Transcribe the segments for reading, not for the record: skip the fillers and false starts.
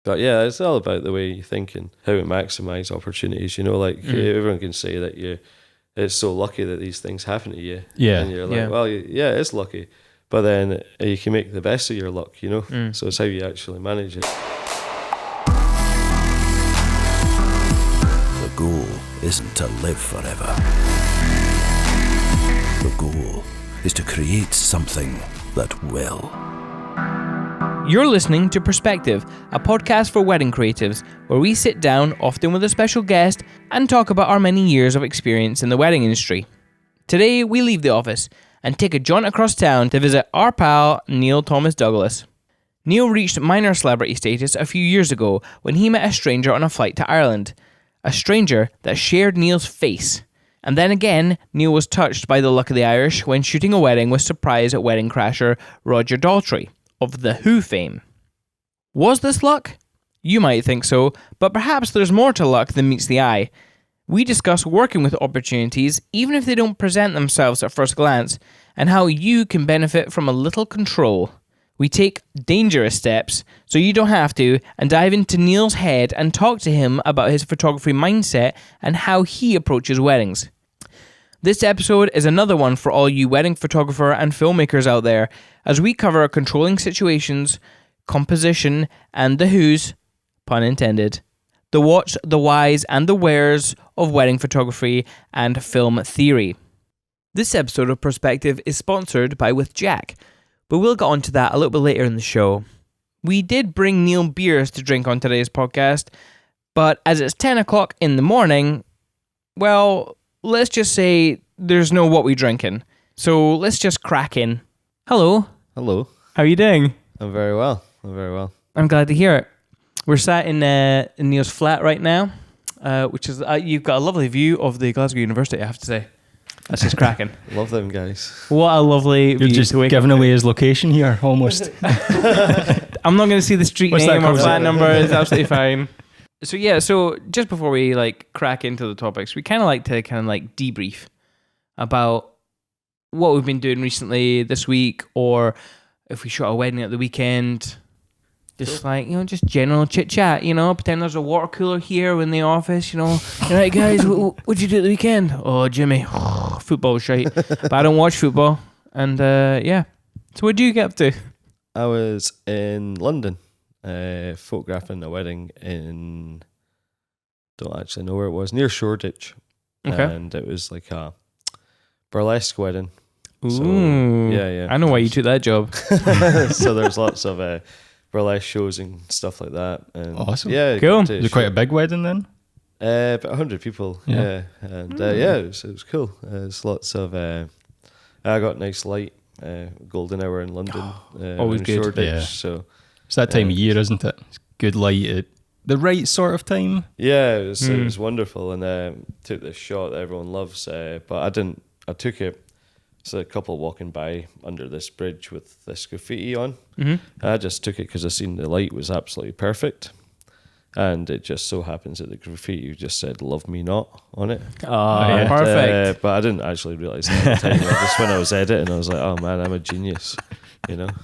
But yeah, it's all about the way you think and how to maximise opportunities. Like everyone can say that it's so lucky that these things happen to you. Yeah. And you're like, well, yeah, it's lucky. But then you can make the best of your luck, So it's how you actually manage it. The goal isn't to live forever. The goal is to create something that will. You're listening to Perspective, a podcast for wedding creatives, where we sit down, often with a special guest, and talk about our many years of experience in the wedding industry. Today, we leave the office and take a jaunt across town to visit our pal, Neil Thomas Douglas. Neil reached minor celebrity status a few years ago when he met a stranger on a flight to Ireland. A stranger that shared Neil's face. And then again, Neil was touched by the luck of the Irish when shooting a wedding with surprise wedding crasher Roger Daltrey of The Who fame. Was this luck? You might think so, but perhaps there's more to luck than meets the eye. We discuss working with opportunities, even if they don't present themselves at first glance, and how you can benefit from a little control. We take dangerous steps, so you don't have to, and dive into Neil's head and talk to him about his photography mindset and how he approaches weddings. This episode is another one for all you wedding photographer and filmmakers out there, as we cover controlling situations, composition, and the who's, pun intended, the what's, the whys, and the wheres of wedding photography and film theory. This episode of Perspective is sponsored by With Jack, but we'll get on to that a little bit later in the show. We did bring Neil beers to drink on today's podcast, but as it's 10 o'clock in the morning, well, let's just say there's no what we drinking. So let's just crack in. Hello. Hello. How are you doing? I'm very well. I'm glad to hear it. We're sat in Neil's flat right now, which is, you've got a lovely view of the Glasgow University, I have to say. That's just cracking. Love them guys. What a lovely You're view just to wake giving up away his location here, almost. I'm not going to see the street What's that name or called? flat number. It's absolutely fine. So just before we crack into the topics, we kind of like to debrief about what we've been doing recently this week, or if we shot a wedding at the weekend. Just just general chit chat, pretend there's a water cooler here in the office, Right, guys, what'd you do at the weekend? Oh, Jimmy, football shite. But I don't watch football. And yeah. So what do you get up to? I was in London, photographing a wedding in, don't actually know where it was, near Shoreditch. Okay. And it was like a burlesque wedding. Ooh. So, yeah. I know why you took that job. So there's lots of burlesque shows and stuff like that. And Awesome. Yeah. Cool. Is it quite a big wedding then? About 100 people. Yeah. And it was cool. There's lots of, I got nice light, golden hour in London. Always in good. Shoreditch, Yeah. So It's that time of year, isn't it? It's good light at the right sort of time. yeah, it was wonderful, and took this shot that everyone loves. But I didn't. I took it. So a couple walking by under this bridge with this graffiti on. Mm-hmm. I just took it because I seen the light was absolutely perfect, and it just so happens that the graffiti just said "Love Me Not" on it. Oh, yeah. perfect. But I didn't actually realize that at the time. Just when I was editing, I was like, "Oh man, I'm a genius,"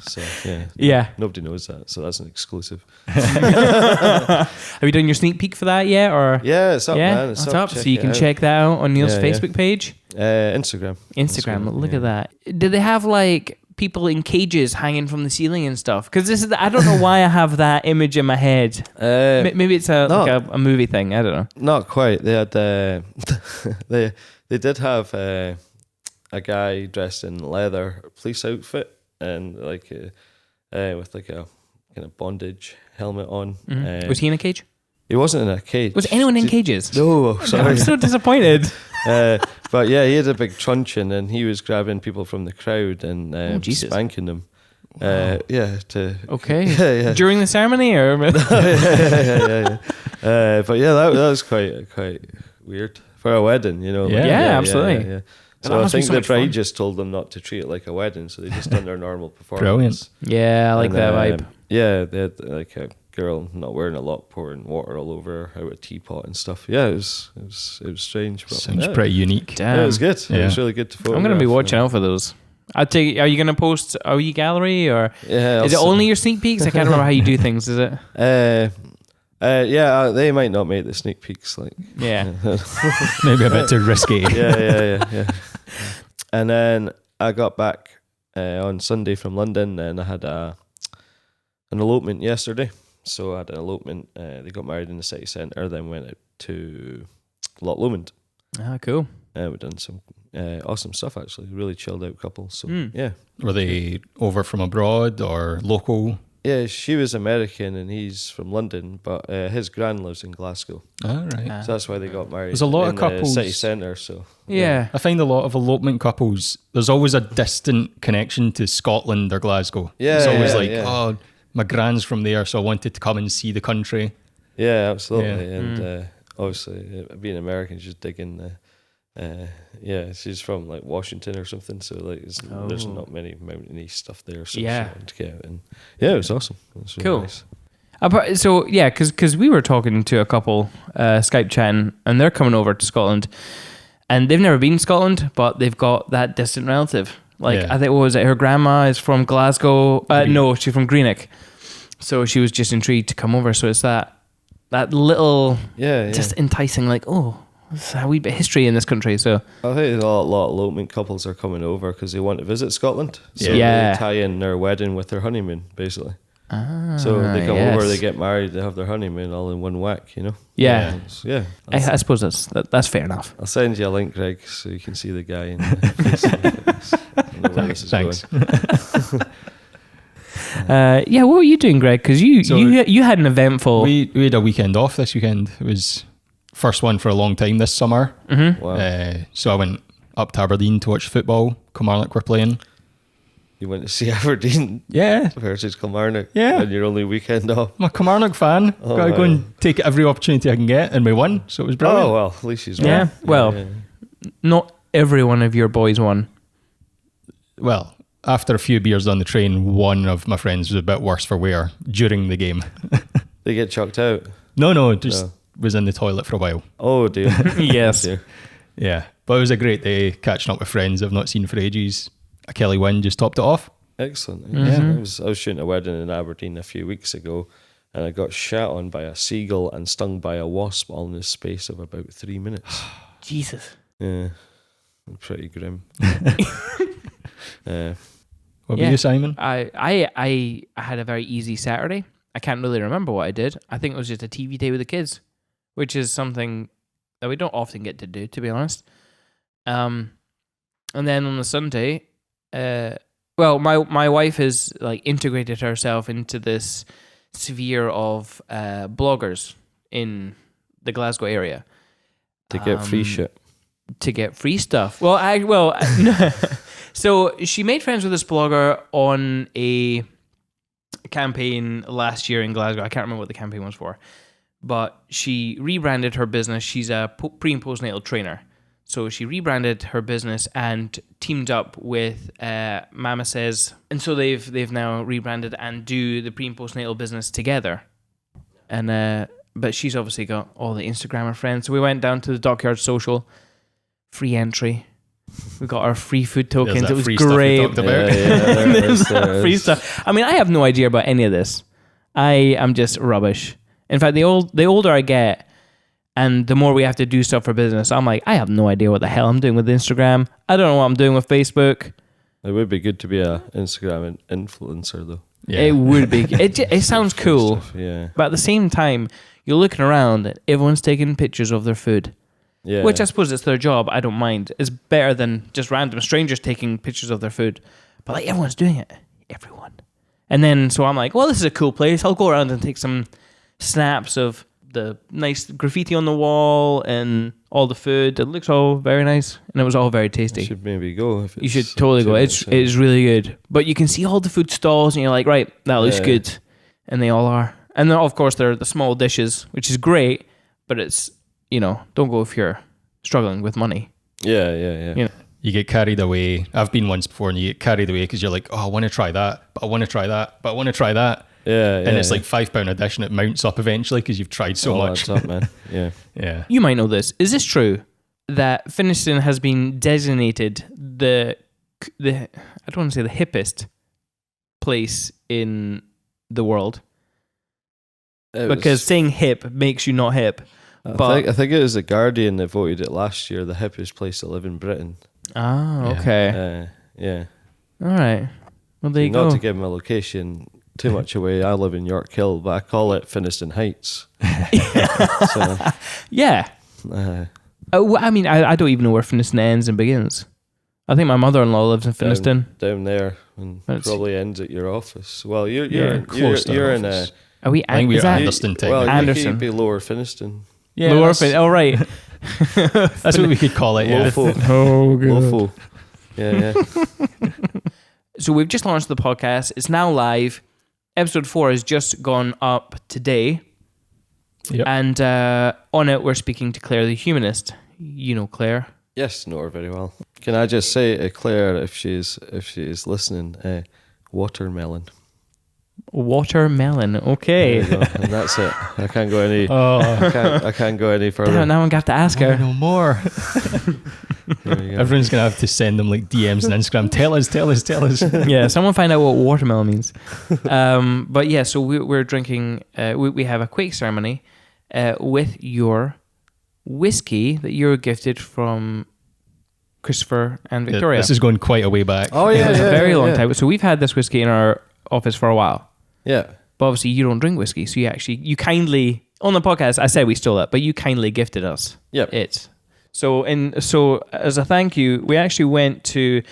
So yeah. Yeah. Nobody knows that, so that's an exclusive. Have you done your sneak peek for that yet? Or Yeah, it's up, yeah, man. It's up. Check So you it can out. check that out on Neil's Yeah, Facebook page. Instagram. Look at that. Did they have people in cages hanging from the ceiling and stuff? Because I don't know why I have that image in my head. Maybe it's a movie thing. I don't know. Not quite. They had they did have a guy dressed in leather police outfit and with a kind of bondage helmet on. Mm-hmm. Was he in a cage? He wasn't in a cage. Was anyone in cages? No, sorry. I'm so disappointed. But yeah, he had a big truncheon and he was grabbing people from the crowd and Jesus. spanking them. Okay. Yeah. During the ceremony, or yeah. But yeah, that was quite weird for a wedding, Yeah, absolutely. Yeah. That So I must be think so the much fun. bride just told them not to treat it like a wedding, so they just done their normal performance. Brilliant. Yeah, I like And, that vibe. Yeah, they had like a girl not wearing a lock, pouring water all over her out of a teapot and stuff. Yeah, it was strange. But Sounds yeah. pretty unique. Damn. Yeah, it was good. Yeah. It was really good to photograph. I'm going to be watching out for those. I'll take. Are you going to post OE Gallery, or Yeah, is it only your sneak peeks? I can't remember how you do things. Is it? They might not make the sneak peeks. Like, Yeah. Maybe a bit too risky. yeah. And then I got back on Sunday from London, and I had an elopement yesterday. So I had an elopement. They got married in the city centre, then went out to Loch Lomond. Ah, cool. We've done some awesome stuff, actually. Really chilled out couple. So, yeah. Were they over from abroad or local? Yeah, she was American and he's from London, but his gran lives in Glasgow. All right. So that's why they got married. There's a lot in of couples. The city centre, so. Yeah. I find a lot of elopement couples, there's always a distant connection to Scotland or Glasgow. Yeah, it's always yeah. oh, my gran's from there, so I wanted to come and see the country. Yeah, absolutely. Yeah. And obviously, being American, she's digging she's from like Washington or something, so like there's not many mountainy stuff there. So Yeah. she wanted to get out, and it was awesome. It was really Cool. nice. So yeah, because we were talking to a couple Skype chatting, and they're coming over to Scotland, and they've never been to Scotland, but they've got that distant relative. Like Yeah. I think what was it? Her grandma is from Glasgow. No, she's from Greenock. So she was just intrigued to come over. So it's that little just enticing. Like, oh, there's a wee bit of history in this country. So I think a lot of elopement couples are coming over because they want to visit Scotland. So Yeah. they tie in their wedding with their honeymoon, basically. So they come yes. over, they get married, they have their honeymoon all in one whack, you know? Yeah. Yeah. I suppose that's fair enough. I'll send you a link, Greg, so you can see the guy in the I know where this is Thanks. going. What were you doing, Greg? Because you had an eventful. We had a weekend off this weekend. It was first one for a long time this summer. Mm-hmm. Wow. So I went up to Aberdeen to watch football. Kilmarnock were playing. You went to see Aberdeen Yeah. versus Kilmarnock Yeah. on your only weekend off. I'm a Kilmarnock fan. Oh, Gotta go wow. and take every opportunity I can get, and we won, so it was brilliant. Oh, well, at least he's Yeah, won. well. Not every one of your boys won. Well, after a few beers on the train, one of my friends was a bit worse for wear during the game. They get chucked out. No, just No. was in the toilet for a while. Oh, dear. Yes. Dear. Yeah, but it was a great day catching up with friends I've not seen for ages. A Kelly win just topped it off. Excellent. Mm-hmm. I was shooting a wedding in Aberdeen a few weeks ago, and I got shat on by a seagull and stung by a wasp all in the space of about 3 minutes. Jesus. Yeah, pretty grim. What about you, Simon? I had a very easy Saturday. I can't really remember what I did. I think it was just a TV day with the kids, which is something that we don't often get to do, to be honest. And then on the Sunday, my wife has like integrated herself into this sphere of bloggers in the Glasgow area To get free shit. to get free stuff. So she made friends with this blogger on a campaign last year in Glasgow. I can't remember what the campaign was for, but she rebranded her business. She's a pre and postnatal trainer. So she rebranded her business and teamed up with Mama Says, and so they've now rebranded and do the pre and postnatal business together. And but she's obviously got all the Instagrammer friends. So we went down to the Dockyard Social, free entry. We got our free food tokens. There's It was that free stuff great. you talked about. There's that free stuff. I mean, I have no idea about any of this. I am just rubbish. In fact, the older I get, and the more we have to do stuff for business, I'm like, I have no idea what the hell I'm doing with Instagram. I don't know what I'm doing with Facebook. It would be good to be a Instagram influencer, though. Yeah. It would be. It sounds cool, Stuff, yeah. but at the same time, you're looking around and everyone's taking pictures of their food. Yeah. Which I suppose it's their job. I don't mind. It's better than just random strangers taking pictures of their food. But like everyone's doing it. Everyone. And then so I'm like, well, this is a cool place. I'll go around and take some snaps of the nice graffiti on the wall and all the food. It looks all very nice. And it was all very You tasty. should maybe go. If You should it's totally go. 2 It's minutes really good. But you can see all the food stalls and you're like, right, that looks Yeah. good. And they all are. And then of course there are the small dishes, which is great, but it's, don't go if you're struggling with money. Yeah. You know. You get carried away. I've been once before, and you get carried away because you're like, oh, I want to try that, but I want to try that, but I want to try that. Yeah. And it's like £5 a dish, and it mounts up eventually because you've tried so much. That's up, man. Yeah. Yeah. You might know this. Is this true that Finnieston has been designated the I don't want to say the hippest place in the world? Because saying hip makes you not hip. I think it was The Guardian that voted it last year the hippest place to live in Britain. Ah, okay. Yeah. All right. Well, there you go. Not to give my location too much away, I live in York Hill, but I call it Finiston Heights. So, yeah. I mean, I don't even know where Finiston ends and begins. I think my mother-in-law lives in Finiston. Down there, and probably ends at your office. Well, you're in a... Are we? I think we're Anderson. Anderson. You'd be Lower Finiston. Yeah, Lower Finiston. Oh, right. That's what we could call it. Yeah. Oh, good. Lofo. Yeah. So we've just launched the podcast. It's now live. Episode 4 has just gone up today. Yep. And on it, we're speaking to Claire the Humanist. You know Claire. Yes, know her very well. Can I just say to Claire, if she's listening, watermelon. Watermelon, okay. And that's it. I can't go any. I can't go any further. Damn, now I'm gonna have to ask her. No more. Everyone's gonna have to send them like DMs and Instagram. Tell us. Yeah, someone find out what watermelon means. But yeah, so we're drinking. We have a quake ceremony with your whiskey that you were gifted from Christopher and Victoria. This is going quite a way back. Oh yeah, it was a very long time. So we've had this whiskey in our office for a while. Yeah. But obviously you don't drink whiskey, so you kindly on the podcast, I said we stole it, but you kindly gifted us it. So as a thank you, we actually went to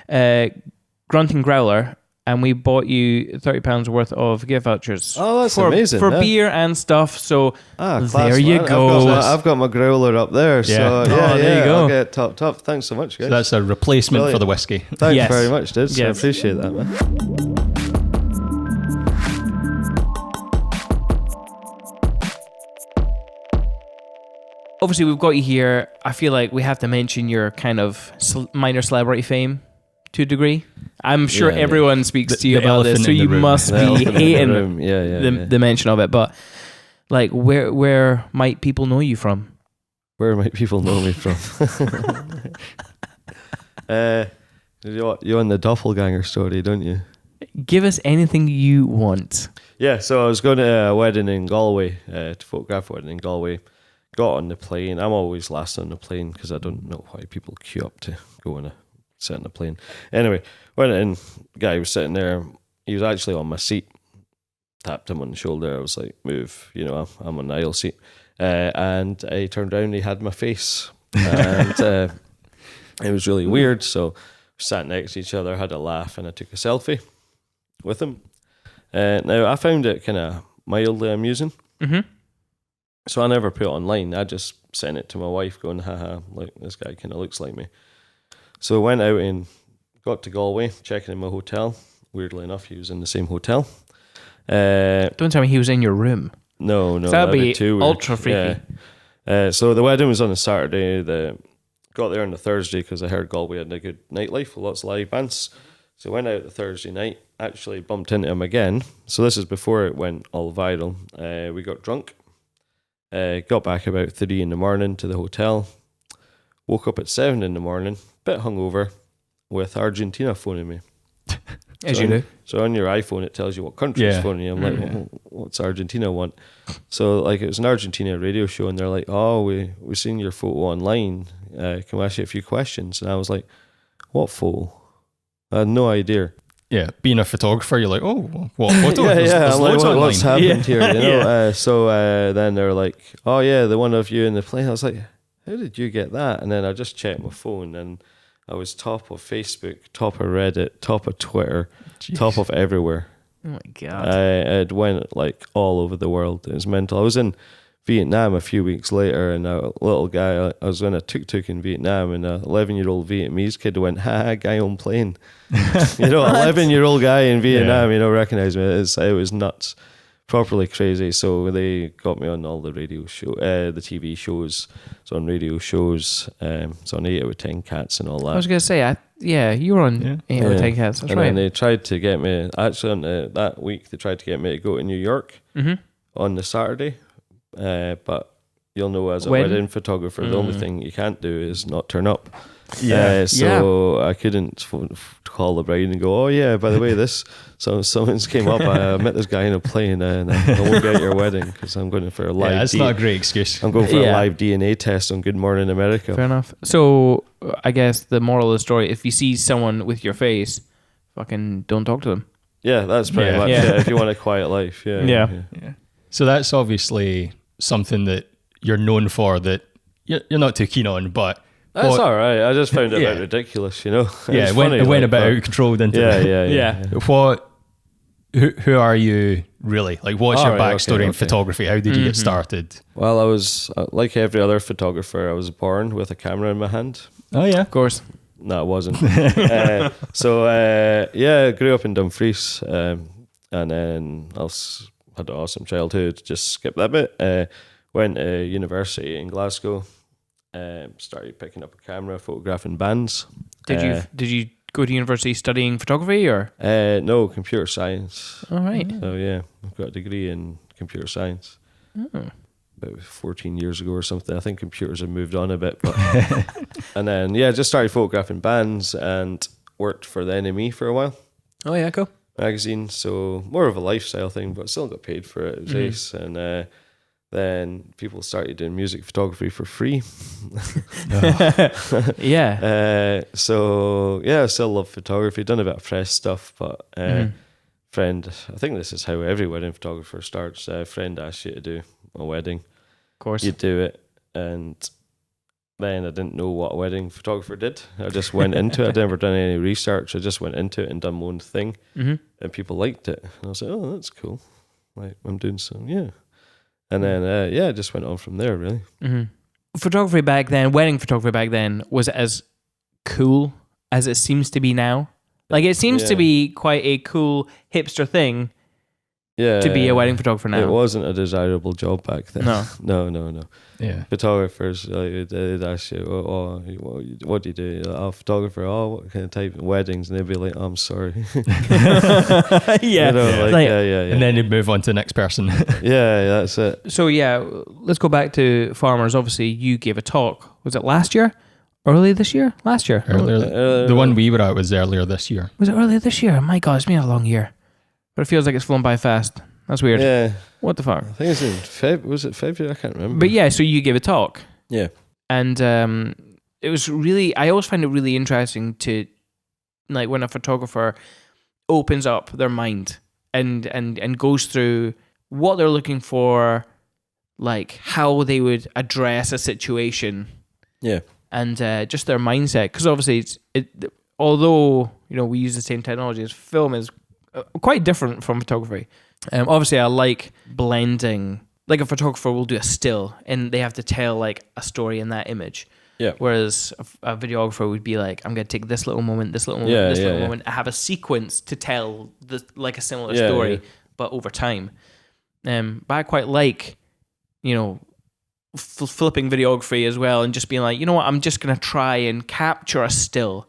Grunt and Growler and we bought you £30 worth of gift vouchers. Oh, that's amazing. For beer and stuff. So there you man. go. I've got my growler up there. Yeah. So there you go. I'll get top. Thanks so much, guys. So that's a replacement for the whiskey. Thanks very much, dude. So Yes. I appreciate that, man. Obviously, we've got you here. I feel like we have to mention your kind of minor celebrity fame to a degree. I'm sure everyone speaks to you about this, so you must be hating the mention of it. But like, where might people know you from? Where might people know me from? You on the doppelganger story, don't you? Give us anything you want. Yeah, so I was going to a wedding in Galway, to photograph a wedding in Galway. Got on the plane. I'm always last on the plane because I don't know why people queue up to go on sit on the plane. Anyway, went in. Guy was sitting there. He was actually on my seat. Tapped him on the shoulder. I was like, "Move!" I'm on the aisle seat. And he turned around. He had my face, and it was really weird. So we sat next to each other, had a laugh, and I took a selfie with him. Now I found it kind of mildly amusing. Mm-hmm. So I never put it online. I just sent it to my wife going, haha, look, this guy kind of looks like me. So I went out and got to Galway, checking in my hotel. Weirdly enough, he was in the same hotel. Don't tell me he was in your room. No. That'd be too weird. ultra freaky. Yeah. So the wedding was on a Saturday. Got there on the Thursday because I heard Galway had a good nightlife with lots of live bands. So I went out the Thursday night, actually bumped into him again. So this is before it went all viral. We got drunk. Got back about 3 a.m. to the hotel. Woke up at 7 a.m, bit hungover, with Argentina phoning me. As you do. So on your iPhone, it tells you what country is phoning you. I'm like, well, what's Argentina want? So like it was an Argentina radio show, and they're like, oh, we seen your photo online. Can we ask you a few questions? And I was like, what photo? I had no idea. Yeah, being a photographer, you're like, oh, what photo? I'm like, what's happened here? You know? Yeah. Then they're like, oh yeah, the one of you in the plane. I was like, how did you get that? And then I just checked my phone, and I was top of Facebook, top of Reddit, top of Twitter, top of everywhere. Oh my God. It went like all over the world. It was mental. I was in Vietnam a few weeks later, and a little guy, I was on a tuk-tuk in Vietnam, and a 11-year-old Vietnamese kid went, guy on plane. 11-year-old guy in Vietnam, recognized me. It was nuts, properly crazy. So they got me on all the radio show, the TV shows. So on radio shows, so on 8 out of 10 Cats and all that. I was going to say, you were on 8 out of 10 Cats. That's and right. then they tried to get me, actually on that week, they tried to get me to go to New York on the Saturday. But you'll know as a When? wedding photographer, the only thing you can't do is not turn up. Yeah. So I couldn't call the bride and go, oh yeah, by the way, someone's came up. I met this guy in a plane, and I won't be at your wedding because I'm going for a live. Yeah, it's not a great excuse. I'm going for a Yeah. live DNA test on Good Morning America. Fair enough. So I guess the moral of the story: if you see someone with your face, fucking don't talk to them. Yeah, that's pretty Yeah. much Yeah. it. If you want a quiet life, Yeah. So that's obviously something that you're known for that you're not too keen on, but That's what- all right. I just found it a Yeah. bit ridiculous, you know. yeah, It's it went funny, a like, bit but- out of control, didn't it? Yeah. What? Who are you really? Like, what's All your right, backstory okay, in okay. photography? How did you get started? Well, I was like every other photographer. I was born with a camera in my hand. Oh yeah, Of course. No, it wasn't. I grew up in Dumfries, and then had an awesome childhood. Just skip that bit. Went to university in Glasgow. Started picking up a camera, photographing bands. Did you go to university studying photography or? No, computer science. All right. So yeah, I've got a degree in computer science. Oh. About 14 years ago or something. I think computers have moved on a bit, but and then just started photographing bands and worked for the NME for a while, Oh yeah, cool. magazine. So more of a lifestyle thing, but still got paid for it. It was ace. And then people started doing music photography for free. Yeah. So I still love photography. Done a bit of press stuff, but friend, I think this is how every wedding photographer starts. A friend asks you to do a wedding. Of course. You do it, and then I didn't know what a wedding photographer did. I just went into it. I'd never done any research. I just went into it and done my own thing, and people liked it. And I was like, oh, that's cool. Like, I'm doing some, And then, I just went on from there, really. Photography back then, wedding photography back then, was as cool as it seems to be now. Like, it seems to Yeah. be quite a cool hipster thing Yeah. to be a wedding photographer now. It wasn't a desirable job back then. No. No. yeah. Photographers, they'd ask you, what do you do? You're like, oh, photographer. Oh, what kind of type of weddings? And they'd be like, oh, I'm sorry. Yeah. You know, Like- And then you move on to the next person. Yeah, that's it. So, let's go back to farmers. Obviously, you gave a talk. Was it last year? Early this year? Last year? Earlier, the one we were at was earlier this year. Was it earlier this year? My God, it's been a long year. But it feels like it's flown by fast. That's weird. Yeah. What the fuck? I think it's in was it February? I can't remember. But yeah, so you gave a talk. Yeah. And it was really, I always find it really interesting to, like, when a photographer opens up their mind and goes through what they're looking for, like how they would address a situation. Yeah. And just their mindset. Because obviously, although, we use the same technologies, film is quite different from photography. Obviously, I like blending. Like, a photographer will do a still, and they have to tell, like, a story in that image. Yeah. Whereas a videographer would be like, I'm going to take this little moment, this little moment, Yeah, this yeah, little yeah. moment. I have a sequence to tell, like, a similar Yeah, story, yeah. but over time. But I quite like, flipping videography as well, and just being like, you know what, I'm just going to try and capture a still.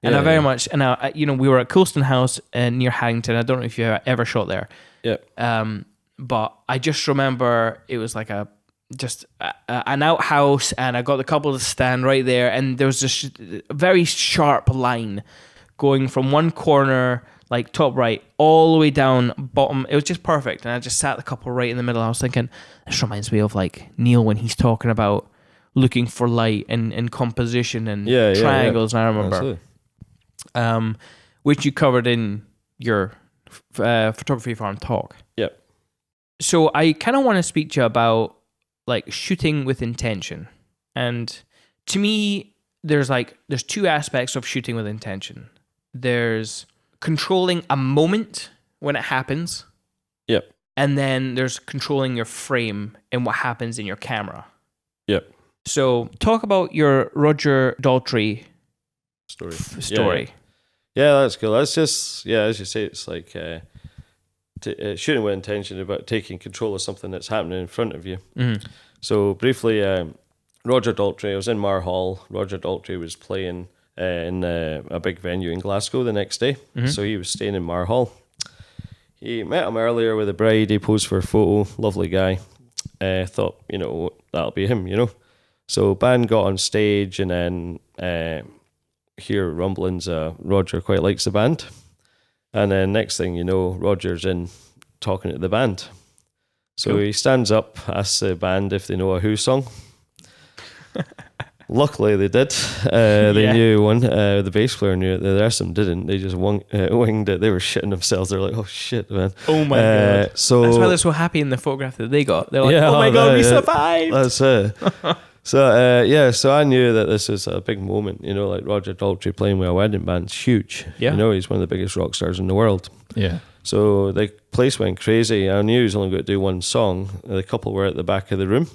And Yeah, I very yeah. much, and I, we were at Coulston House near Haddington. I don't know if you ever shot there. Yeah. But I just remember it was like an outhouse, and I got the couple to stand right there, and there was this very sharp line going from one corner, like top right, all the way down bottom. It was just perfect, and I just sat the couple right in the middle. I was thinking, this reminds me of like Neil when he's talking about looking for light and composition and triangles. And I remember, which you covered in your photography farm talk. Yep. So I kind of want to speak to you about like shooting with intention. And to me, there's two aspects of shooting with intention. There's controlling a moment when it happens. Yep. And then there's controlling your frame and what happens in your camera. Yep. So talk about your Roger Daltrey Story. Yeah, that's cool. That's just, as you say, it's like shooting with intention, about taking control of something that's happening in front of you. Mm-hmm. So briefly, Roger Daltrey, I was in Mar Hall. Roger Daltrey was playing in a big venue in Glasgow the next day. Mm-hmm. So he was staying in Mar Hall. He met him earlier with a bride. He posed for a photo. Lovely guy. thought, that'll be him, So band got on stage, and then hear rumblings, Roger quite likes the band. And then next thing you know, Roger's in talking to the band. So Cool. he stands up, asks the band if they know a Who song. Luckily they did. They knew one. The bass player knew it. The rest of them didn't. They just winged it. They were shitting themselves. They're like, oh shit, man. Oh my God. So that's why they're so happy in the photograph that they got. They're like, Yeah, oh my oh, God, we yeah. survived. That's it. So I knew that this was a big moment, like Roger Daltrey playing with a wedding band's huge. Yeah. He's one of the biggest rock stars in the world. Yeah. So the place went crazy. I knew he was only going to do one song. The couple were at the back of the room.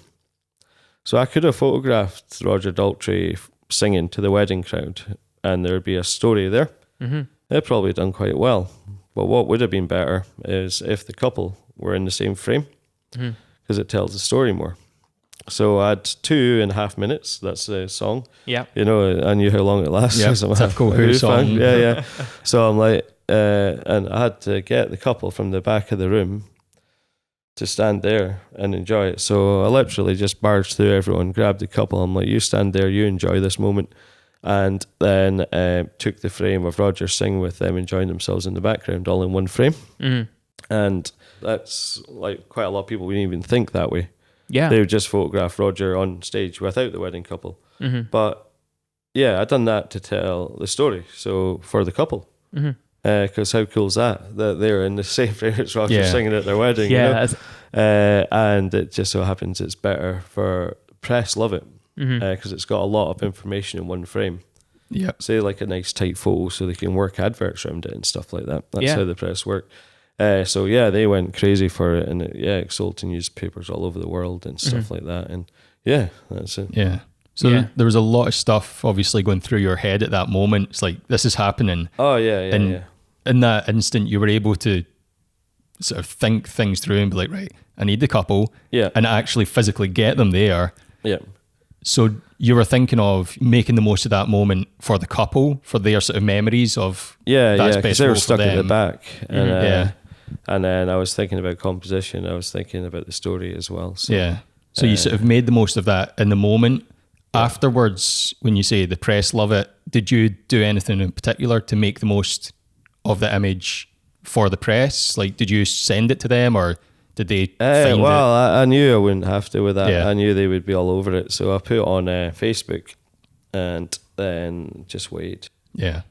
So I could have photographed Roger Daltrey singing to the wedding crowd, and there'd be a story there. Mm-hmm. They'd probably done quite well. But what would have been better is if the couple were in the same frame, because it tells the story more. So I had 2.5 minutes. That's the song. Yeah. I knew how long it lasts. Yeah, because I'm a typical Who song. fan. Yeah. So I'm like, and I had to get the couple from the back of the room to stand there and enjoy it. So I literally just barged through everyone, grabbed the couple. I'm like, you stand there, you enjoy this moment. And then took the frame of Roger singing with them enjoying themselves in the background, all in one frame. Mm-hmm. And that's like quite a lot of people wouldn't even think that way. Yeah. They would just photograph Roger on stage without the wedding couple. Mm-hmm. But yeah, I'd done that to tell the story. So for the couple. Mm-hmm. Because how cool is that they're in the same frame as Roger singing at their wedding? Yeah. And it just so happens it's better for press. Love it because it's got a lot of information in one frame. Yeah. Say like a nice tight photo, so they can work adverts around it and stuff like that. That's how the press work. So yeah, they went crazy for it, and it sold to newspapers all over the world and stuff like that. And yeah, that's it. Yeah. So there was a lot of stuff obviously going through your head at that moment. It's like, this is happening. Oh yeah. And in that instant, you were able to sort of think things through and be like, right, I need the couple. Yeah. And actually physically get them there. Yeah. So you were thinking of making the most of that moment for the couple, for their sort of memories of because best they were role for stuck at the them. back. And, Yeah. and then I was thinking about composition. I was thinking about the story as well. So, So you sort of made the most of that in the moment. Afterwards, when you say the press love it, did you do anything in particular to make the most of the image for the press? Like, did you send it to them, or did they find it? I knew I wouldn't have to with that. Yeah. I knew they would be all over it. So I put it on Facebook and then just wait. Yeah.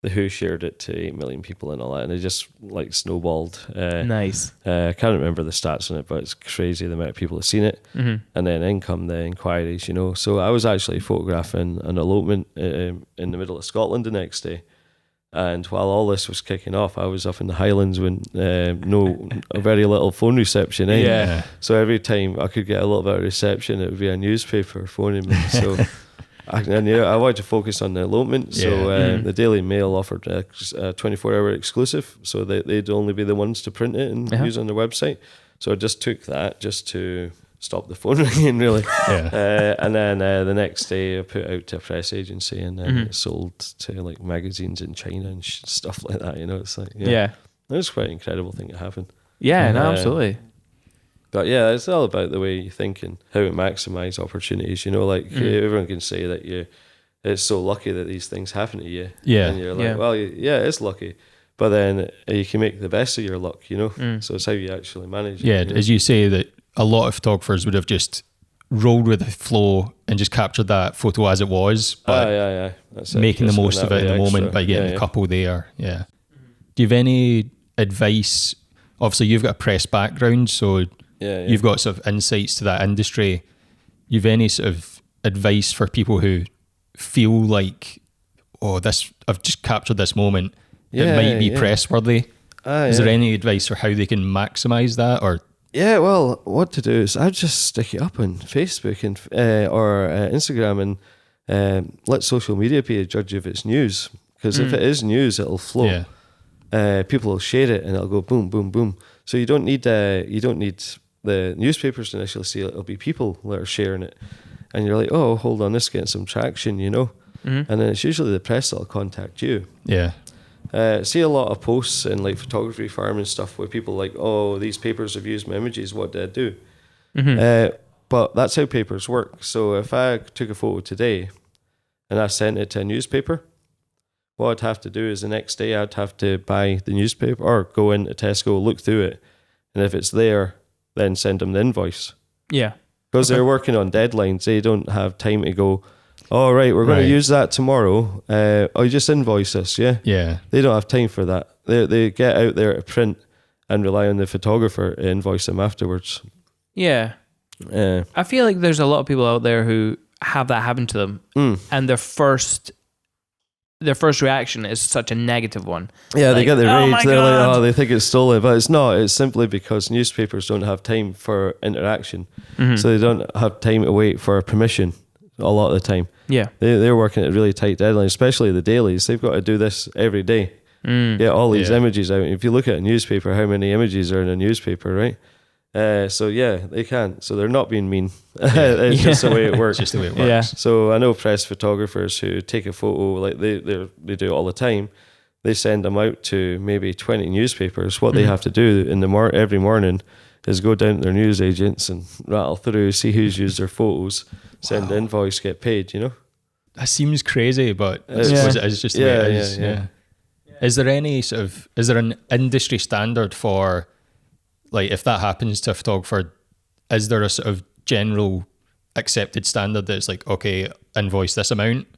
The Who shared it to 8 million people and all that, and it just like snowballed. Nice. I can't remember the stats on it, but it's crazy the amount of people have seen it. Mm-hmm. And then in come the inquiries, So I was actually photographing an elopement in the middle of Scotland the next day. And while all this was kicking off, I was up in the Highlands with a very little phone reception. Yeah. So every time I could get a little bit of reception, it would be a newspaper phoning me. So I knew I wanted to focus on the elopement. So the Daily Mail offered a 24-hour exclusive. So they'd only be the ones to print it and use on their website. So I just took that just to stop the phone ringing, really. And then the next day I put it out to a press agency, and then it sold to like magazines in China and stuff like that. It's like, it was quite an incredible thing to happen. Yeah, no, absolutely. But yeah, it's all about the way you think and how to maximize opportunities. Everyone can say that it's so lucky that these things happen to you. Yeah. And you're like, well, yeah, it's lucky. But then you can make the best of your luck, So it's how you actually manage it. Yeah, as you say, that a lot of photographers would have just rolled with the flow and just captured that photo as it was, but That's it. making the Just most going of that it in the way moment extra. by getting the couple there. Yeah. Do you have any advice? Obviously, you've got a press background, so you've got sort of insights to that industry. You have any sort of advice for people who feel like, I've just captured this moment. It might be press worthy. Is there any advice for how they can maximize that, or? Yeah, well, what to do is I'd just stick it up on Facebook and or Instagram and let social media be a judge if it's news. Because if it is news, it'll flow. People will share it and it'll go boom, boom, boom. So you don't need the newspapers to initially see it. It'll be people that are sharing it, and you're like, oh, hold on, this is getting some traction, And then it's usually the press that'll contact you. Yeah. See a lot of posts in like photography farm and stuff where people like, oh, these papers have used my images, what did I do? But that's how papers work. So if I took a photo today and I sent it to a newspaper, what I'd have to do is the next day I'd have to buy the newspaper or go into Tesco, look through it, and if it's there, then send them the invoice. Yeah. Because they're working on deadlines. They don't have time to go, all right, we're going to use that tomorrow. You just invoice us, yeah? Yeah. They don't have time for that. They get out there to print and rely on the photographer to invoice them afterwards. Yeah. I feel like there's a lot of people out there who have that happen to them, and their first reaction is such a negative one. Yeah, they get the rage. my They're God. like, they think it's stolen, but it's not. It's simply because newspapers don't have time for interaction, so they don't have time to wait for permission a lot of the time. Yeah. They're working at really tight deadlines, especially the dailies. They've got to do this every day. Get all these images out. If you look at a newspaper, how many images are in a newspaper, right? So yeah, they can't. So they're not being mean. It's just the way it works. Just the way it works. Yeah. So I know press photographers who take a photo, like they do it all the time. They send them out to maybe 20 newspapers. What they have to do every morning is go down to their news agents and rattle through, see who's used their photos, send the invoice, get paid. That seems crazy, but I suppose it is just the way it is. Yeah. Is there an industry standard for, like, if that happens to a photographer, is there a sort of general accepted standard that's like, okay, invoice this amount?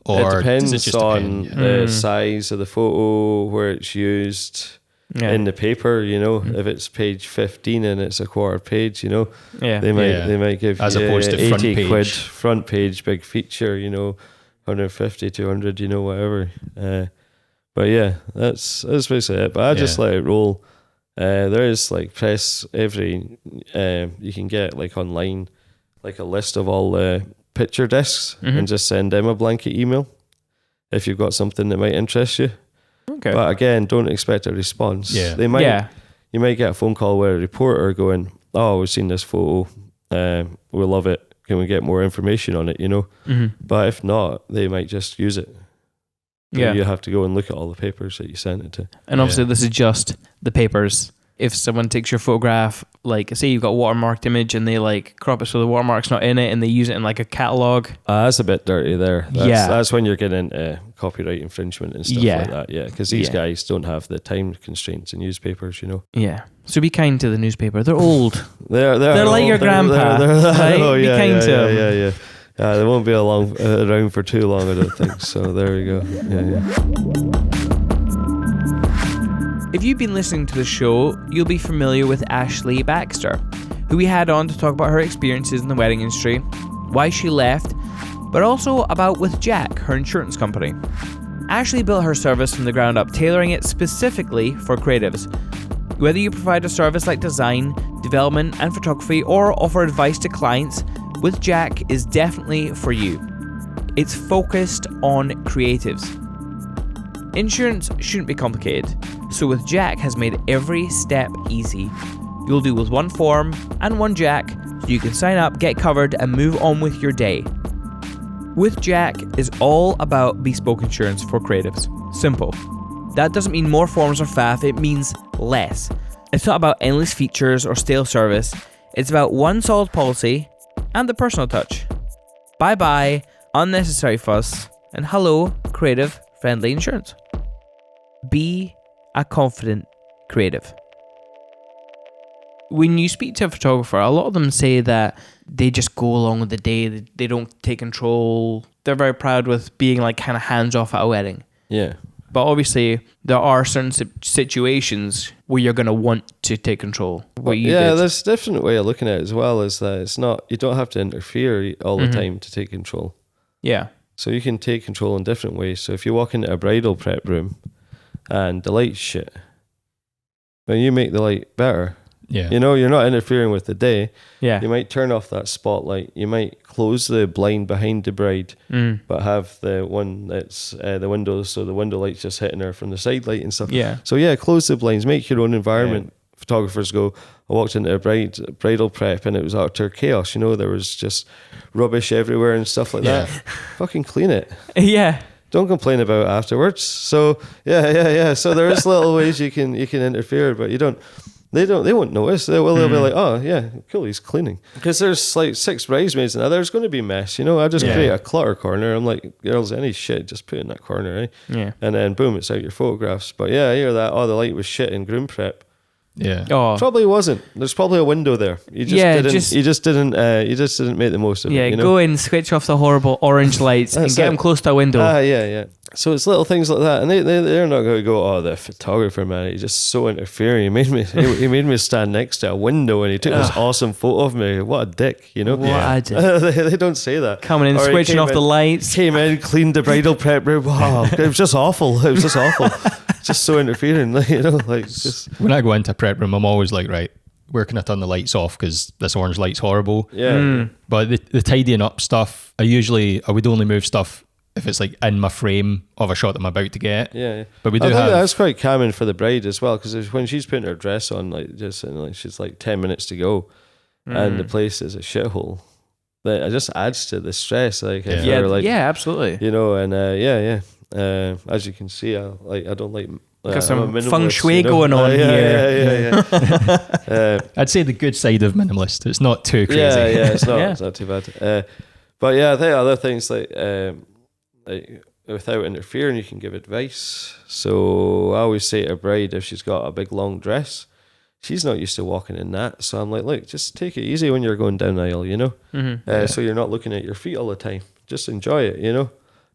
Or it depends does it just on depend? the size of the photo, where it's used in the paper. If it's page 15 and it's a quarter page, they might give as you opposed to 80 front quid page. front page, big feature, 150, 200, whatever. But yeah, that's basically it. But I just let it roll. There is like press you can get like online, like a list of all the picture discs and just send them a blanket email if you've got something that might interest you. Okay. But again, don't expect a response. Yeah. You might get a phone call with a reporter going, "Oh, we've seen this photo. We love it. Can we get more information on it?" But if not, they might just use it. Yeah. You have to go and look at all the papers that you sent it to. And obviously this is just the papers. If someone takes your photograph, like say you've got a watermarked image and they like crop it so the watermark's not in it and they use it in like a catalogue. That's a bit dirty there. That's when you're getting into copyright infringement and stuff like that. Yeah, because these guys don't have the time constraints in newspapers, Yeah. So be kind to the newspaper. They're old. They're like old. your grandpa. Right? Be kind to them. Yeah. They won't be around for too long, I don't think. So there we go. Yeah. If you've been listening to the show, you'll be familiar with Ashley Baxter, who we had on to talk about her experiences in the wedding industry, why she left, but also about with Jack, her insurance company. Ashley built her service from the ground up, tailoring it specifically for creatives. Whether you provide a service like design, development, and photography, or offer advice to clients, with Jack is definitely for you. It's focused on creatives. Insurance shouldn't be complicated, so with Jack has made every step easy. You'll do with one form and one Jack, so you can sign up, get covered, and move on with your day. With Jack is all about bespoke insurance for creatives. Simple. That doesn't mean more forms or faff, it means less. It's not about endless features or stale service, it's about one solid policy and the personal touch. Bye-bye unnecessary fuss, and hello creative friendly insurance. Be a confident creative. When you speak to a photographer, a lot of them say that they just go along with the day, they don't take control. They're very proud with being like kind of hands off at a wedding. Yeah. But obviously there are certain situations where you're going to want to take control. There's a different way of looking at it as well, is that it's not, you don't have to interfere all the time to take control. Yeah. So you can take control in different ways. So if you walk into a bridal prep room and the light's shit, when you make the light better, you're not interfering with the day. Yeah. You might turn off that spotlight. You might close the blind behind the bride, but have the one that's the windows, so the window light's just hitting her from the side light and stuff. Yeah. So close the blinds, make your own environment. Yeah. Photographers go, I walked into a bridal prep and it was utter chaos. There was just rubbish everywhere and stuff like that. Fucking clean it. Yeah. Don't complain about it afterwards. So So there is little ways you can interfere, but you don't. They won't notice. They'll be like, oh yeah, cool, he's cleaning. Because there's like 6 bridesmaids now. There's going to be mess, I just create a clutter corner. I'm like, girls, any shit, just put it in that corner, eh? Yeah. And then boom, it's out your photographs. But yeah, I hear that. Oh, the light was shit in groom prep. Yeah. Oh. Probably wasn't. There's probably a window there. You just didn't make the most of it. Yeah, go in, switch off the horrible orange lights and get them close to a window. Yeah. So it's little things like that, and they're not going to go, oh, the photographer, man, he's just so interfering. He made me stand next to a window, and he took this awesome photo of me. What a dick, What a dick. They don't say that. Coming in, switching off the lights. Came in, cleaned the bridal prep room. Wow, it was just awful. It was just awful. Just so interfering, just. When I go into a prep room, I'm always like, right, where can I turn the lights off? Because this orange light's horrible. Yeah. But the tidying up stuff, I would only move stuff if it's like in my frame of a shot that I'm about to get. Yeah. But we do I think have. that's quite calming for the bride as well, because when she's putting her dress on, she's like 10 minutes to go, and the place is a shithole. That it just adds to the stress. Absolutely. As you can see, I don't like. Got some feng shui going on here. Yeah. I'd say the good side of minimalist. It's not too crazy. Yeah, it's not. It's not too bad. But yeah, I think other things like without interfering, you can give advice. So I always say to a bride, if she's got a big long dress, she's not used to walking in that. So I'm like, look, just take it easy when you're going down the aisle, so you're not looking at your feet all the time. Just enjoy it,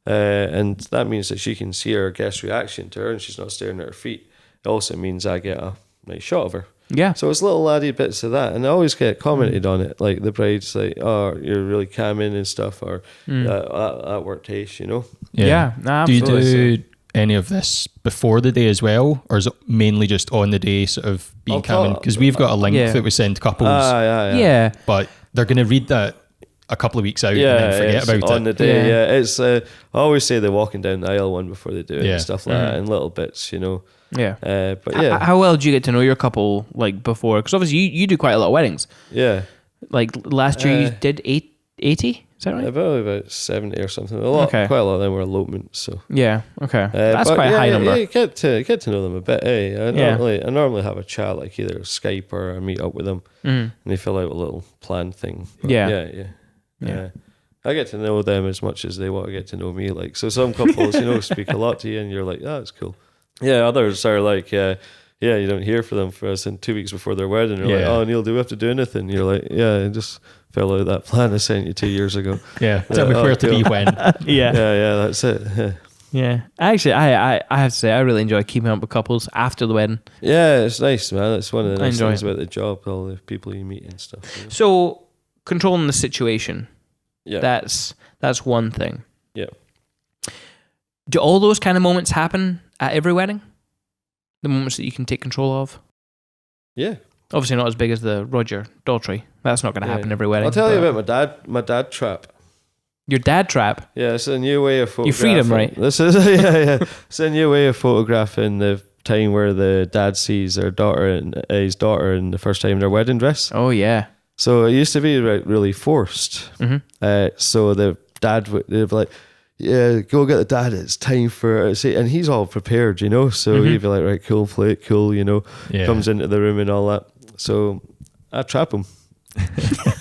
and that means that she can see her guest's reaction to her, and she's not staring at her feet. It also means I get a nice shot of her. Yeah. So it's little added bits of that, and I always get commented on it. Like the bride's like, "Oh, you're really calming and stuff," or that worked ace, Yeah, absolutely. Do you do any of this before the day as well, or is it mainly just on the day, sort of being calming? Because we've got a link that we send couples. Yeah. But they're going to read that a couple of weeks out and then forget about it. On the day, it's I always say they're walking down the aisle one before they do it and stuff like that, and little bits, Yeah. But yeah. How well do you get to know your couple before? Because obviously you do quite a lot of weddings. Yeah. Like last year you did 80? Is that right? About 70 or something. Quite a lot of them were elopements. So yeah, okay, that's quite a high number. Yeah, get to know them a bit. I normally have a chat, like either Skype or I meet up with them, and they fill out a little plan thing. But yeah. I get to know them as much as they want to get to know me. Like, so some couples, speak a lot to you, and you're like, oh, that's cool. Yeah, others are like, you don't hear from them for us in 2 weeks before their wedding. You're like, oh, Neil, do we have to do anything? You're like, yeah, I just fill out that plan I sent you 2 years ago. Yeah, tell me where to be when. Yeah, that's it. Yeah. Actually, I have to say, I really enjoy keeping up with couples after the wedding. Yeah, it's nice, man. It's one of the nice things about the job, all the people you meet and stuff. So, controlling the situation. Yeah. That's one thing. Yeah. Do all those kind of moments happen at every wedding? The moments that you can take control of? Yeah. Obviously not as big as the Roger Daltrey. That's not going to happen every wedding. I'll tell you about my dad trap. Your dad trap? Yeah, it's a new way of photographing. You freed him, right? This is It's a new way of photographing the time where the dad sees his daughter in the first time in their wedding dress. Oh yeah. So it used to be really forced. So the dad would be like, yeah, go get the dad. It's time for and he's all prepared, So he'd be like, right, cool, play it cool, Comes into the room and all that. So I trap him.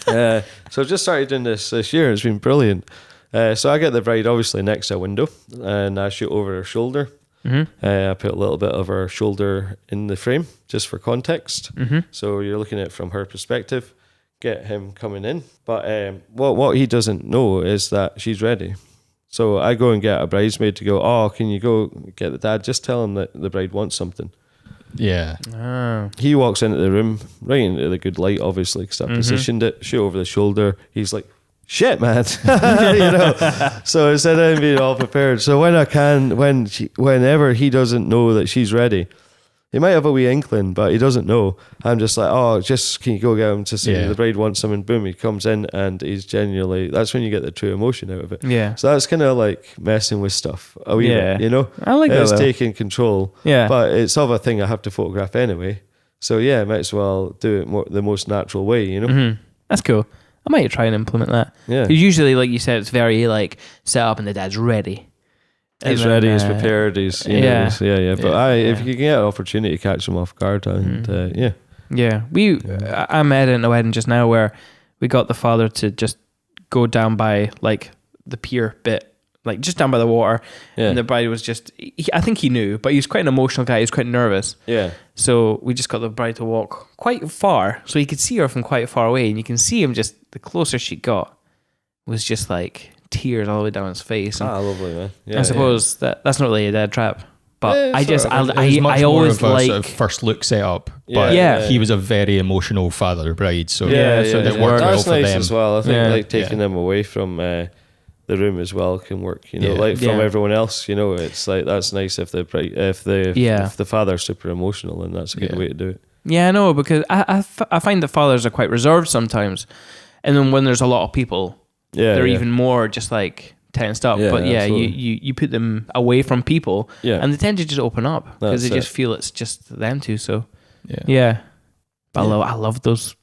So I've just started doing this year. It's been brilliant. So I get the bride obviously next to a window, and I shoot over her shoulder. I put a little bit of her shoulder in the frame just for context. So you're looking at it from her perspective. Get him coming in, but what he doesn't know is that she's ready. So I go and get a bridesmaid to go, oh, can you go get the dad? Just tell him that the bride wants something. Yeah. Oh. He walks into the room, right into the good light, obviously, because I positioned it, shoot over the shoulder. He's like, shit, man. So instead of him being all prepared. So whenever he doesn't know that she's ready, he might have a wee inkling, but he doesn't know. I'm just like, oh, can you go get him to see the bride wants him? And boom, he comes in and he's genuinely, that's when you get the true emotion out of it. Yeah. So that's kind of like messing with stuff a wee bit, I like that. It's taking control. Yeah. But it's of a thing I have to photograph anyway. So yeah, might as well do it the most natural way, That's cool. I might try and implement that. Yeah. Because usually, like you said, it's very set up and the dad's ready. He's ready, he's prepared, he's But if you can get an opportunity to catch him off guard, and Yeah, I'm at a wedding just now where we got the father to just go down by like the pier bit, like just down by the water, and the bride was just, I think he knew, but he was quite an emotional guy, he was quite nervous. Yeah. So we just got the bride to walk quite far, so he could see her from quite far away, and you can see him just, the closer she got, was just like tears all the way down his face. And lovely, man. Yeah, I suppose that's not really a dead trap. But Yeah, I just, sort of. I always more of a like, sort of first look setup. Yeah, But he was a very emotional father bride, so so it worked well That's for nice them. as well. I think Yeah. like taking them away from the room as well can work. You know, Yeah. like from Yeah. everyone else. You know, it's like that's nice if the father's super emotional, and that's a good way to do it. yeah, I know, because I find that fathers are quite reserved sometimes, and then when there's a lot of people, they're even more just like tensed up. Yeah, but yeah, absolutely. you put them away from people, and they tend to just open up because That's they just it. feel it's just them two. So Yeah. yeah, but I love those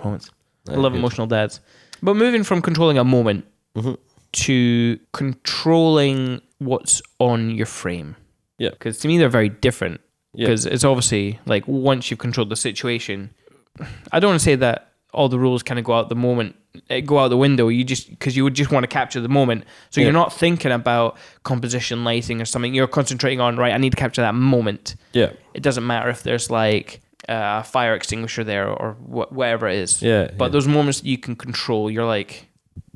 moments. I love good. emotional dads. But moving from controlling a moment to controlling what's on your frame. Yeah. Because to me they're very different. Yeah. Because it's obviously like once you've controlled the situation, I don't want to say that all the rules kind of go out the window. You just, because you would just want to capture the moment. So you're not thinking about composition, lighting or something. You're concentrating on, right, I need to capture that moment. Yeah. It doesn't matter if there's like a fire extinguisher there or whatever it is. Yeah. But those moments that you can control, you're like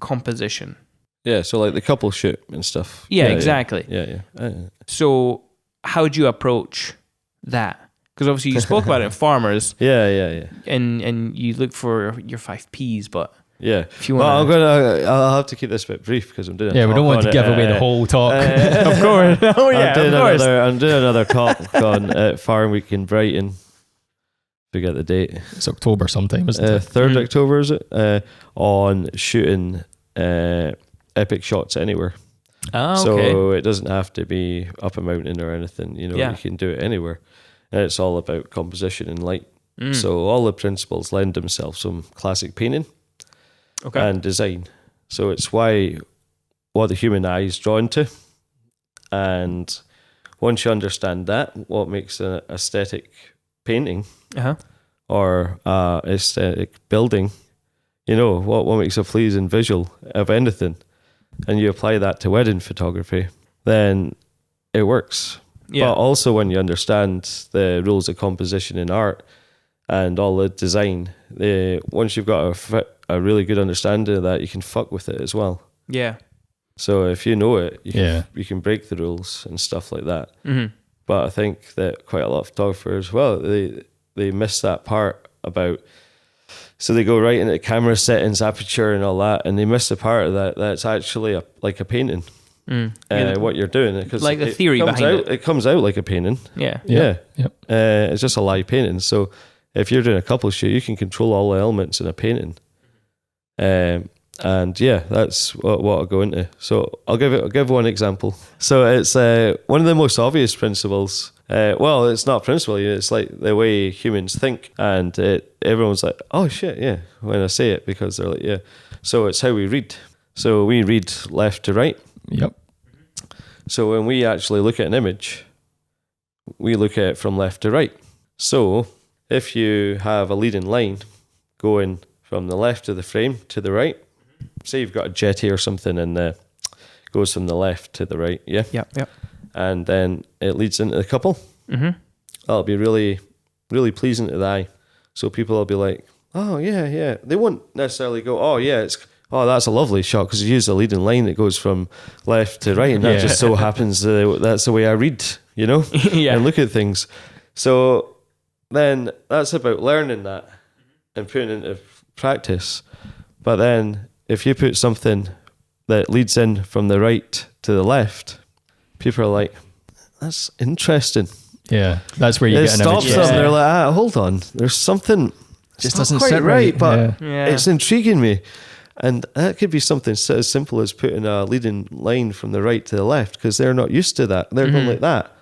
composition. Yeah. So like the couple shoot and stuff. Yeah, exactly. Yeah. So how do you approach that? Because obviously you spoke about it in Farmers. Yeah. And you look for your 5 Ps, but Yeah. if you want I'll have to keep this a bit brief because I'm doing. Yeah, we don't want to give away the whole talk. of course. Oh yeah, of course. I'm doing another talk on Farm Week in Brighton. Forget the date. It's October sometime, isn't it? 3rd October is it? On shooting epic shots anywhere. Oh, okay. So it doesn't have to be up a mountain or anything. You know, you can do it anywhere. And it's all about composition and light. So all the principles lend themselves from classic painting and design. So it's what the human eye is drawn to. And once you understand that, what makes an aesthetic painting or aesthetic building, you know, what makes a pleasing visual of anything, and you apply that to wedding photography, then it works. Yeah. But also when you understand the rules of composition in art and all the design, once you've got a really good understanding of that, you can fuck with it as well. Yeah. So if you know it, you can break the rules and stuff like that. Mm-hmm. But I think that quite a lot of photographers, well, they miss that part about. So they go right into camera settings, aperture, and all that, and they miss the part of that's actually like a painting. What you're doing, because like the theory behind it. It comes out like a painting. Yeah. It's just a live painting. So if you're doing a couple shoot, you can control all the elements in a painting. And yeah, that's what I'll go into. So I'll give one example. So it's one of the most obvious principles. Well, it's not a principle. It's like the way humans think, and everyone's like, "Oh shit, yeah," when I say it, because they're like, "Yeah." So it's how we read. So we read left to right. Yep. So when we actually look at an image, we look at it from left to right. So if you have a leading line going from the left of the frame to the right, say you've got a jetty or something and goes from the left to the right, Yep. and then it leads into the couple, that'll be really, really pleasing to the eye. So people will be like, "Oh yeah." They won't necessarily go, "Oh yeah, that's a lovely shot," because you use a leading line that goes from left to right, and that just so happens that's the way I read, you know, and look at things. So then that's about learning that and putting it into practice. But then if you put something that leads in from the right to the left, people are like, "That's interesting." Yeah, that's where you It get an stops image. them. They're like, "Hold on, there's something Just not doesn't quite sit right, right." but Yeah. it's intriguing me." And that could be something so as simple as putting a leading line from the right to the left, because they're not used to that. They're going like that.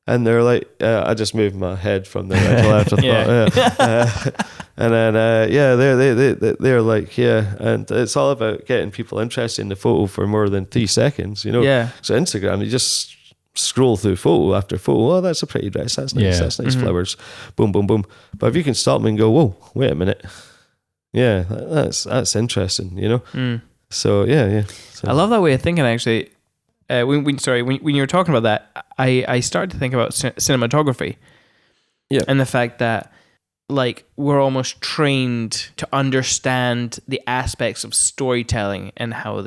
And they're like, I just moved my head from the right to left. I thought, and then, they're like, and it's all about getting people interested in the photo for more than 3 seconds, you know? Yeah. So Instagram, you just scroll through photo after photo. Oh, that's a pretty dress. That's nice. Yeah. That's nice flowers. Boom, boom, boom. But if you can stop and go, whoa, wait a minute. Yeah, that's interesting, you know? So, yeah. So, I love that way of thinking, actually. When you were talking about that, I started to think about cinematography. Yeah. And the fact that, like, we're almost trained to understand the aspects of storytelling and how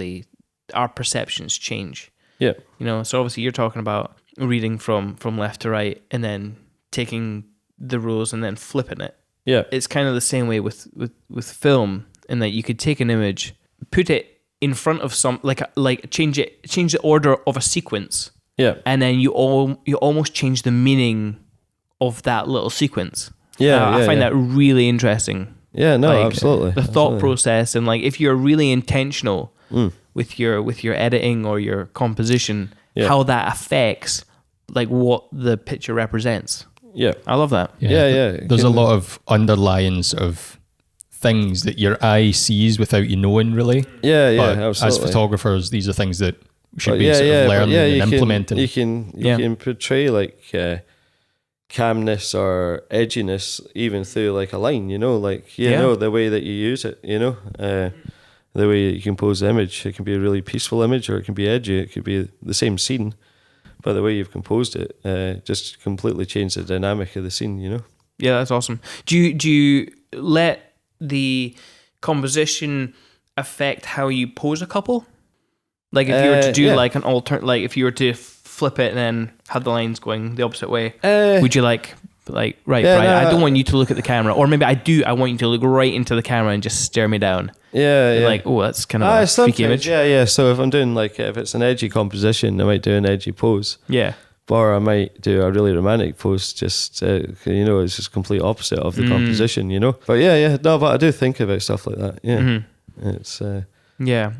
our perceptions change. Yeah. You know, so obviously you're talking about reading from left to right and then taking the rules and then flipping it. Yeah. It's kind of the same way with film, in that you could take an image, put it in front of some, like change the order of a sequence. Yeah. And then you almost change the meaning of that little sequence. Yeah. I find that really interesting. Yeah, no, Like, absolutely. The thought process, and like if you're really intentional with your editing or your composition, how that affects like what the picture represents. Yeah. I love that. Yeah. There's a lot of underlyings of things that your eye sees without you knowing, really. Yeah, But absolutely. as photographers, these are things that should But be sort of learning and implementing. You can portray like calmness or edginess even through like a line, you know, like you know the way that you use it, you know, the way you compose the image. It can be a really peaceful image, or it can be edgy. It could be the same scene, but the way you've composed it just completely changed the dynamic of the scene, you know. Yeah, that's awesome. Do you let the composition affect how you pose a couple? Like if you were to do like an like if you were to flip it and then have the lines going the opposite way, would you right, Brian, I don't want you to look at the camera, or maybe I do. I want you to look right into the camera and just stare me down. Yeah. Like, oh, that's kind of a freaky image. Yeah. So if I'm doing like, if it's an edgy composition, I might do an edgy pose. Yeah. Or I might do a really romantic pose, just, you know, it's just complete opposite of the composition, you know. But no, but I do think about stuff like that, yeah. It's... yeah.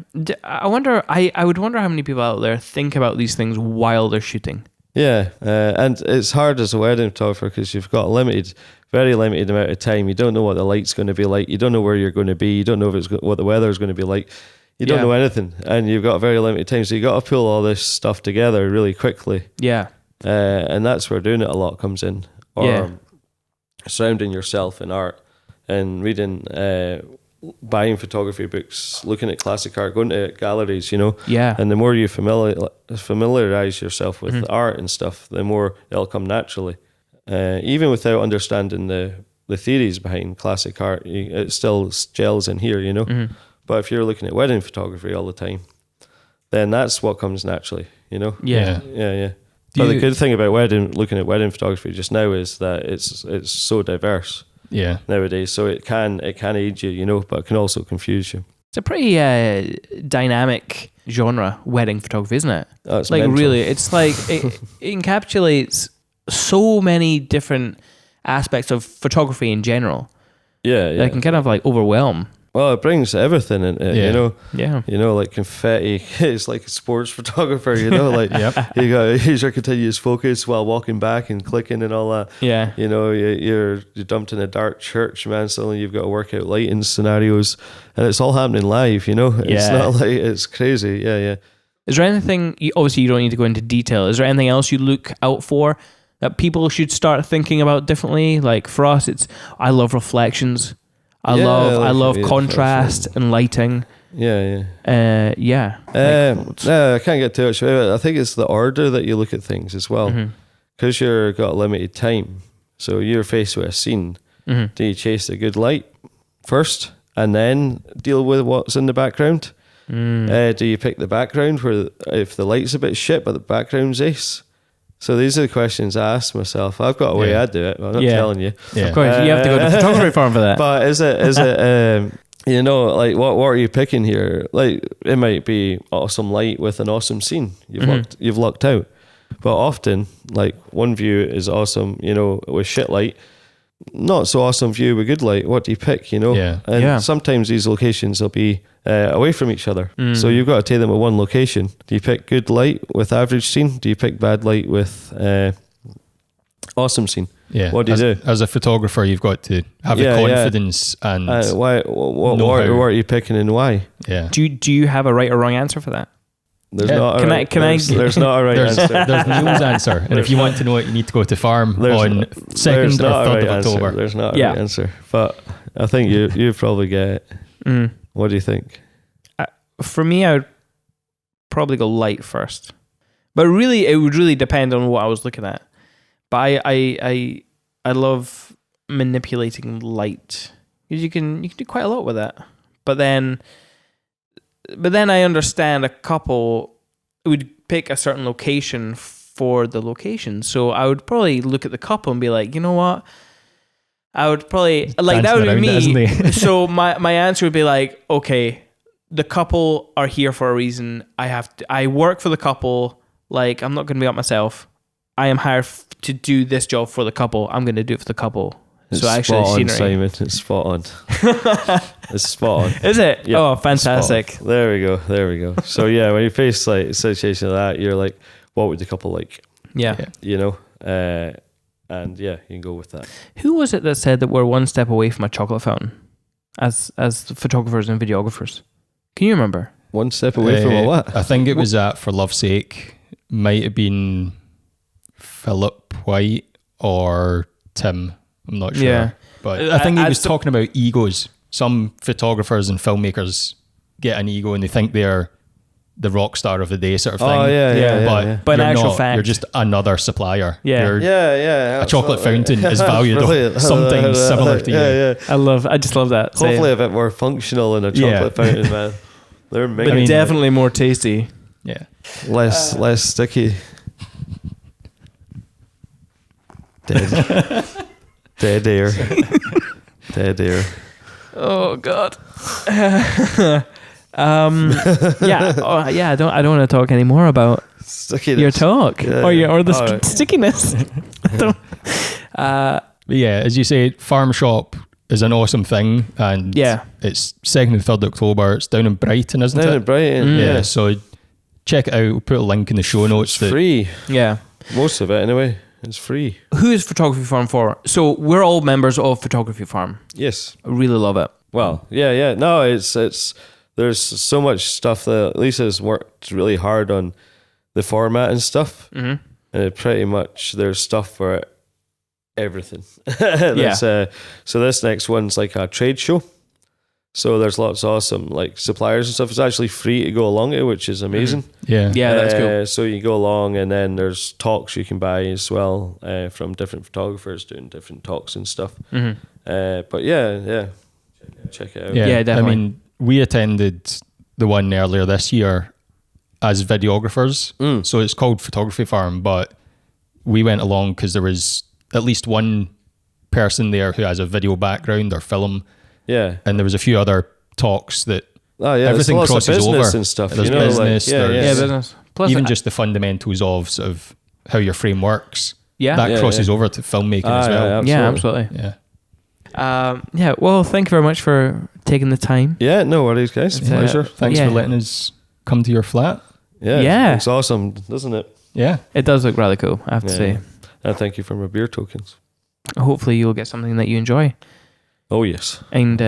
I wonder, I would wonder how many people out there think about these things while they're shooting. Yeah, and it's hard as a wedding photographer because you've got a very limited amount of time. You don't know what the light's going to be like. You don't know where you're going to be. You don't know what the weather's going to be like. You don't know anything, and you've got a very limited time. So you got to pull all this stuff together really quickly. Yeah. And that's where doing it a lot comes in. Or surrounding yourself in art and reading, buying photography books, looking at classic art, going to galleries, you know. Yeah. And the more you familiarize yourself with art and stuff, the more it'll come naturally. Even without understanding the theories behind classic art, it still gels in here, you know. But if you're looking at wedding photography all the time, then that's what comes naturally, you know. Yeah. But the good thing about looking at wedding photography just now is that it's so diverse. Yeah. Nowadays, so it can aid you, you know, but it can also confuse you. It's a pretty dynamic genre, wedding photography, isn't it? Oh, it's like mental. really, it's like it encapsulates so many different aspects of photography in general. Yeah. That can kind of like overwhelm. Well, it brings everything in it, you know. Yeah. You know, like confetti. It's like a sports photographer, you know, like you got to use your continuous focus while walking back and clicking and all that. Yeah. You know, you're dumped in a dark church, man. Suddenly you've got to work out lighting scenarios, and it's all happening live. You know, it's not like it's crazy. Yeah. Is there anything? Obviously, you don't need to go into detail. Is there anything else you look out for that people should start thinking about differently? Like for us, I love reflections. I love contrast and lighting. Yeah. I can't get too much. I think it's the order that you look at things as well, because you've got limited time. So you're faced with a scene. Do you chase a good light first and then deal with what's in the background? Do you pick the background where if the light's a bit shit but the background's ace? So these are the questions I ask myself. I've got a way I do it, but I'm not telling you. Of course, you have to go to the photography farm for that. But is it you know, like what are you picking here? Like it might be awesome light with an awesome scene. You've lucked out. But often, like one view is awesome, you know, with shit light. Not so awesome view with good light. What do you pick, you know? Yeah. And sometimes these locations will be away from each other. So you've got to take them at one location. Do you pick good light with average scene? Do you pick bad light with awesome scene? Yeah. What do you do? As a photographer, you've got to have the confidence and what are you picking and why? Yeah. Do you have a right or wrong answer for that? There's Yeah. not. There's not a right There's, answer. there's Neil's answer, and if you want to know it, you need to go to farm on 2nd or 3rd of October. There's not a right answer, but I think you probably get it. What do you think? For me, I would probably go light first, but really, it would really depend on what I was looking at. But I love manipulating light because you can do quite a lot with that. But then I understand a couple would pick a certain location for the location. So I would probably look at the couple and be like, you know what? I would probably like that would be me. So my answer would be like, okay, the couple are here for a reason. I work for the couple. Like, I'm not going to be up myself. I am hired to do this job for the couple. I'm going to do it for the couple. It's so actually, spot on, scenery. Simon. It's spot on. It's spot on. Is it? Yep, Oh, fantastic. There we go. So yeah, when you face like a situation like that, you're like, what would the couple like? Yeah. You know? And yeah, you can go with that. Who was it that said that we're one step away from a chocolate fountain as photographers and videographers? Can you remember? One step away from a what? I think it was at For Love's Sake. Might have been Philip White or Tim. I'm not sure. Yeah. But I think he was talking about egos. Some photographers and filmmakers get an ego and they think they're the rock star of the day sort of thing. Oh, yeah. But in you're actual not. fact, You're just another supplier. Yeah. A chocolate fountain is valued of something similar to you. Yeah. I just love that. Hopefully a bit more functional than a chocolate fountain, man. They're but definitely more tasty. Yeah. Less sticky. Dead air. Dead air. Oh God. Yeah. I don't want to talk anymore about Stickiness. your talk or the stickiness. But yeah, as you say, Farm Shop is an awesome thing, and it's 2nd and 3rd October. It's down in Brighton, isn't it? Down in Brighton. Yeah. So check it out. We'll put a link in the show notes. It's free. Yeah. Most of it anyway. It's free. Who is Photography Farm for? So we're all members of Photography Farm. Yes. I really love it. Well, yeah. No, it's there's so much stuff that Lisa's worked really hard on the format and stuff. Mm-hmm. And pretty much there's stuff for everything. So this next one's like a trade show. So there's lots of awesome like suppliers and stuff. It's actually free to go along to, which is amazing. Yeah. Yeah, that's cool. So you go along, and then there's talks you can buy as well from different photographers doing different talks and stuff. Mm-hmm. But yeah, check it out. Yeah, definitely. I mean, we attended the one earlier this year as videographers. So it's called Photography Farm, but we went along because there was at least one person there who has a video background or film. Yeah. And there was a few other talks that everything crosses business over and stuff. There's business, there's business. Plus, even just the fundamentals of sort of how your frame works. Yeah. That crosses over to filmmaking as well. Yeah, absolutely. Yeah. Well, thank you very much for taking the time. Yeah, no worries, guys. Pleasure. Thanks for letting us come to your flat. Yeah. It's awesome, doesn't it? Yeah. It does look rather cool, I have to say. And thank you for my beer tokens. Hopefully you'll get something that you enjoy. Oh, yes. And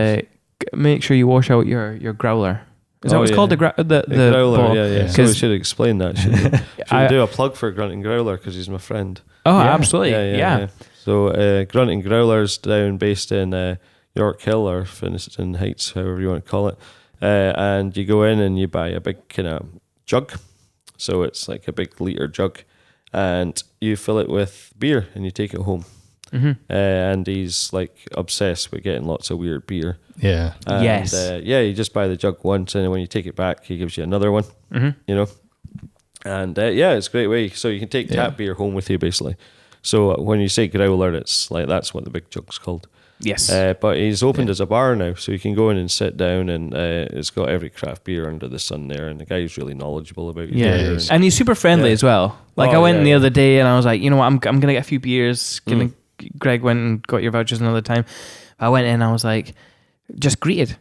make sure you wash out your growler. Is that what it's called? The growler, ball? Yeah. So we should explain that, shouldn't we? Should we do a plug for Grunt and Growler because he's my friend? Oh, absolutely. Yeah. So Grunt and Growler's based in York Hill or Finiston Heights, however you want to call it. And you go in and you buy a big kind of jug. So it's like a big litre jug. And you fill it with beer and you take it home. Mm-hmm. And he's like obsessed with getting lots of weird beer. Yeah. And, yes. You just buy the jug once, and when you take it back, he gives you another one. Mm-hmm. You know, and it's a great way. So you can take tap beer home with you, basically. So when you say growler, it's like that's what the big jug's called. Yes. But he's opened as a bar now, so you can go in and sit down, and it's got every craft beer under the sun there. And the guy's really knowledgeable about beer. And he's super friendly as well. Like I went in the other day, and I was like, you know what, I'm gonna get a few beers. Greg went and got your vouchers another time. I went in, I was like, just greeted.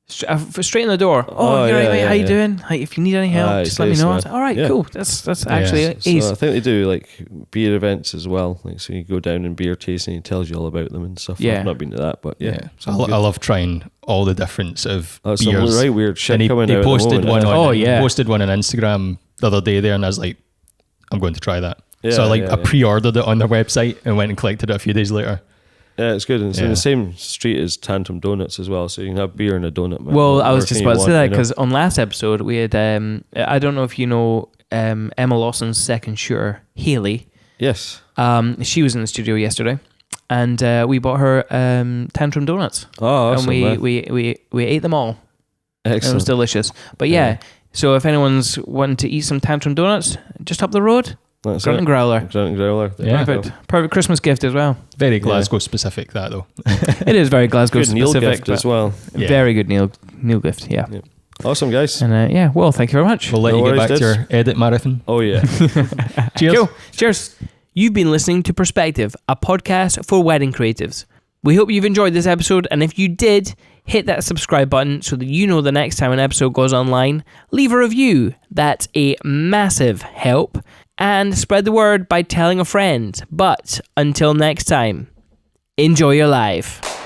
Straight in the door. Oh, you're right, mate. How you doing? Like, if you need any help, just let me know. I was like, all right, cool. That's actually easy. So I think they do like beer events as well. Like, so you go down and beer tasting, he tells you all about them and stuff. Yeah. I've not been to that, but I love trying all the different sort of beers. Some right weird shit and coming he out. Posted one on posted Instagram the other day there, and I was like, I'm going to try that. Yeah, So I pre-ordered it on their website and went and collected it a few days later. Yeah, it's good. And it's in the same street as Tantrum Donuts as well, so you can have beer and a donut. Well, I was just about to say that because on last episode we had, I don't know if you know Emma Lawson's second shooter, Haley. Yes. She was in the studio yesterday, and we bought her Tantrum Donuts. Oh, awesome, and we ate them all. Excellent. It was delicious. But yeah, so if anyone's wanting to eat some Tantrum Donuts, just up the road, That's Grunt and Growler. Grunt and Growler. Yeah. Perfect Christmas gift as well. Very Glasgow specific, that though. It is very Glasgow Good Neil specific gift as well. Yeah. Very good Neil gift. Yeah. Awesome, guys. And well, thank you very much. We'll let you get back to your edit marathon. Oh yeah. Cheers. Cool. Cheers. You've been listening to Perspective, a podcast for wedding creatives. We hope you've enjoyed this episode, and if you did, hit that subscribe button so that you know the next time an episode goes online. Leave a review. That's a massive help. And spread the word by telling a friend. But until next time, enjoy your life.